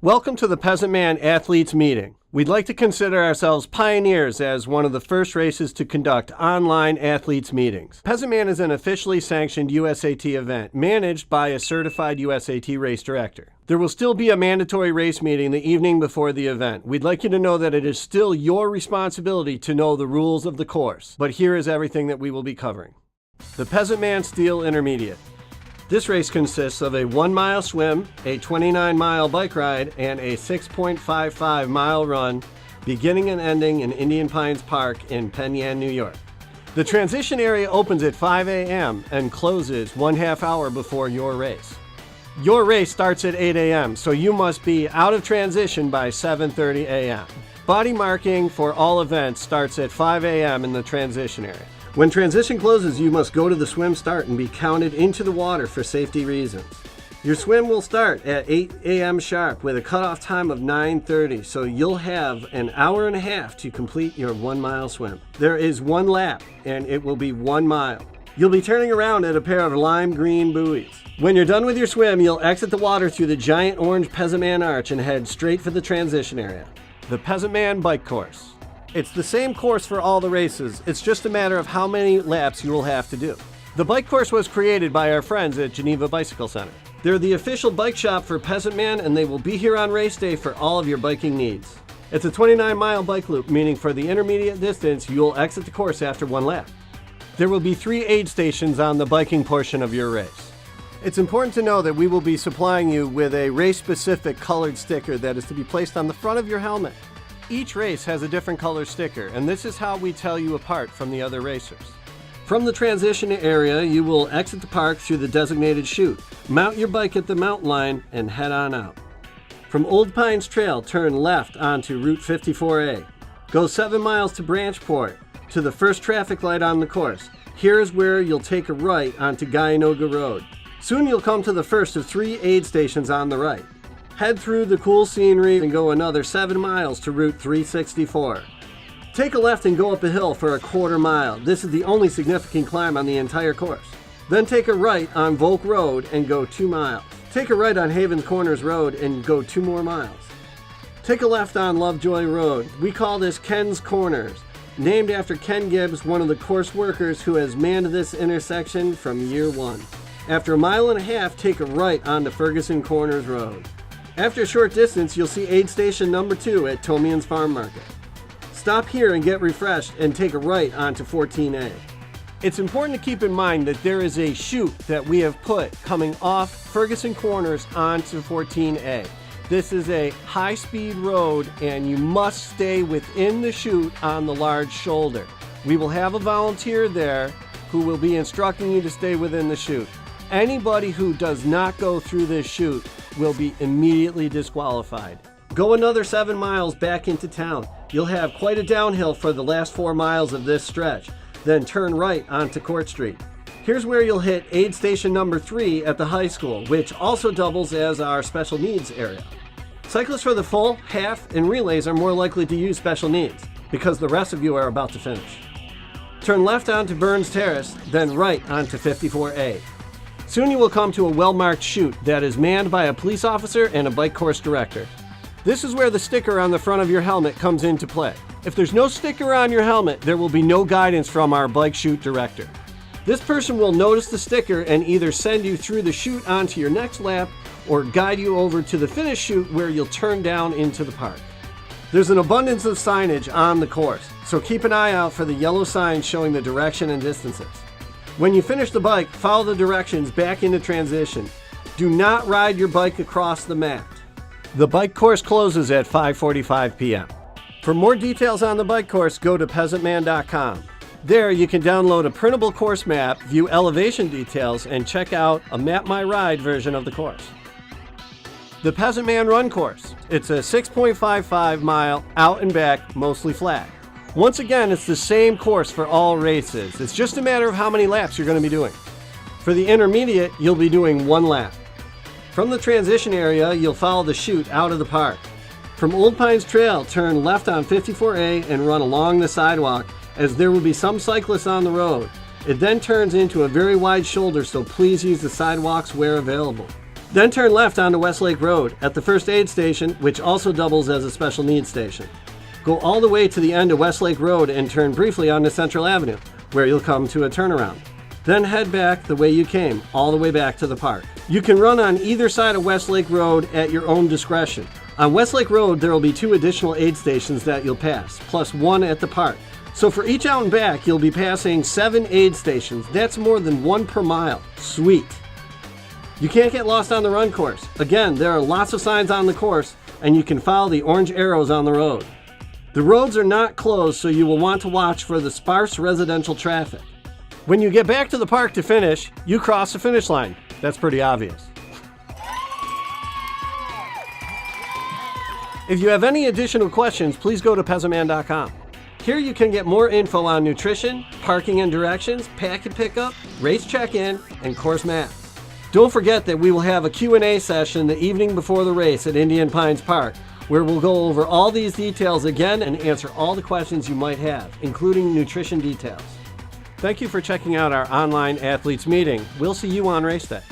Welcome to the Peasantman Athletes Meeting. We'd like to consider ourselves pioneers as one of the first races to conduct online athletes meetings. Peasantman is an officially sanctioned USAT event managed by a certified USAT race director. There will still be a mandatory race meeting the evening before the event. We'd like you to know that it is still your responsibility to know the rules of the course, but here is everything that we will be covering. The Peasantman Steel Intermediate. This race consists of a 1-mile swim, a 29-mile bike ride, and a 6.55-mile run, beginning and ending in Indian Pines Park in Penn Yan, New York. The transition area opens at 5 a.m. and closes 1/2 hour before your race. Your race starts at 8 a.m., so you must be out of transition by 7:30 a.m. Body marking for all events starts at 5 a.m. in the transition area. When transition closes, you must go to the swim start and be counted into the water for safety reasons. Your swim will start at 8 a.m. sharp with a cutoff time of 9:30, so you'll have an hour and a half to complete your 1-mile swim. There is 1 lap, and it will be 1 mile. You'll be turning around at a pair of lime green buoys. When you're done with your swim, you'll exit the water through the giant orange Peasantman Arch and head straight for the transition area. The Peasantman Bike Course. It's the same course for all the races. It's just a matter of how many laps you will have to do. The bike course was created by our friends at Geneva Bicycle Center. They're the official bike shop for Peasantman, and they will be here on race day for all of your biking needs. It's a 29-mile bike loop, meaning for the intermediate distance, you'll exit the course after 1 lap. There will be 3 aid stations on the biking portion of your race. It's important to know that we will be supplying you with a race-specific colored sticker that is to be placed on the front of your helmet. Each race has a different color sticker, and this is how we tell you apart from the other racers. From the transition area, you will exit the park through the designated chute, mount your bike at the mountain line, and head on out. From Old Pines Trail, turn left onto Route 54A. Go 7 miles to Branchport, to the first traffic light on the course. Here is where you'll take a right onto Guyanoga Road. Soon you'll come to the first of 3 aid stations on the right. Head through the cool scenery and go another 7 miles to Route 364. Take a left and go up a hill for a 1/4 mile. This is the only significant climb on the entire course. Then take a right on Volk Road and go 2 miles. Take a right on Havens Corners Road and go 2 more miles. Take a left on Lovejoy Road. We call this Ken's Corners, named after Ken Gibbs, one of the course workers who has manned this intersection from year 1. After 1.5 miles, take a right onto Ferguson Corners Road. After a short distance, you'll see aid station number 2 at Tomian's Farm Market. Stop here and get refreshed and take a right onto 14A. It's important to keep in mind that there is a chute that we have put coming off Ferguson Corners onto 14A. This is a high-speed road, and you must stay within the chute on the large shoulder. We will have a volunteer there who will be instructing you to stay within the chute. Anybody who does not go through this chute will be immediately disqualified. Go another 7 miles back into town. You'll have quite a downhill for the last 4 miles of this stretch. Then turn right onto Court Street. Here's where you'll hit aid station number 3 at the high school, which also doubles as our special needs area. Cyclists for the full, half, and relays are more likely to use special needs because the rest of you are about to finish. Turn left onto Burns Terrace, then right onto 54A. Soon you will come to a well-marked chute that is manned by a police officer and a bike course director. This is where the sticker on the front of your helmet comes into play. If there's no sticker on your helmet, there will be no guidance from our bike chute director. This person will notice the sticker and either send you through the chute onto your next lap or guide you over to the finish chute where you'll turn down into the park. There's an abundance of signage on the course, so keep an eye out for the yellow signs showing the direction and distances. When you finish the bike, follow the directions back into transition. Do not ride your bike across the mat. The bike course closes at 5:45 p.m. For more details on the bike course, go to peasantman.com. There you can download a printable course map, view elevation details, and check out a Map My Ride version of the course. The Peasantman Run Course. It's a 6.55 mile out and back, mostly flat. Once again, it's the same course for all races. It's just a matter of how many laps you're going to be doing. For the intermediate, you'll be doing 1 lap. From the transition area, you'll follow the chute out of the park. From Old Pines Trail, turn left on 54A and run along the sidewalk, as there will be some cyclists on the road. It then turns into a very wide shoulder, so please use the sidewalks where available. Then turn left onto Westlake Road at the first aid station, which also doubles as a special needs station. Go all the way to the end of Westlake Road and turn briefly onto Central Avenue, where you'll come to a turnaround. Then head back the way you came, all the way back to the park. You can run on either side of Westlake Road at your own discretion. On Westlake Road, there will be 2 additional aid stations that you'll pass, plus 1 at the park. So for each out and back, you'll be passing 7 aid stations. That's more than 1 per mile. Sweet. You can't get lost on the run course. Again, there are lots of signs on the course, and you can follow the orange arrows on the road. The roads are not closed, so you will want to watch for the sparse residential traffic. When you get back to the park to finish, you cross the finish line. That's pretty obvious. If you have any additional questions, please go to Peasantman.com. Here you can get more info on nutrition, parking and directions, packet pickup, race check-in, and course maps. Don't forget that we will have a Q&A session the evening before the race at Indian Pines Park, where we'll go over all these details again and answer all the questions you might have, including nutrition details. Thank you for checking out our online athletes meeting. We'll see you on race day.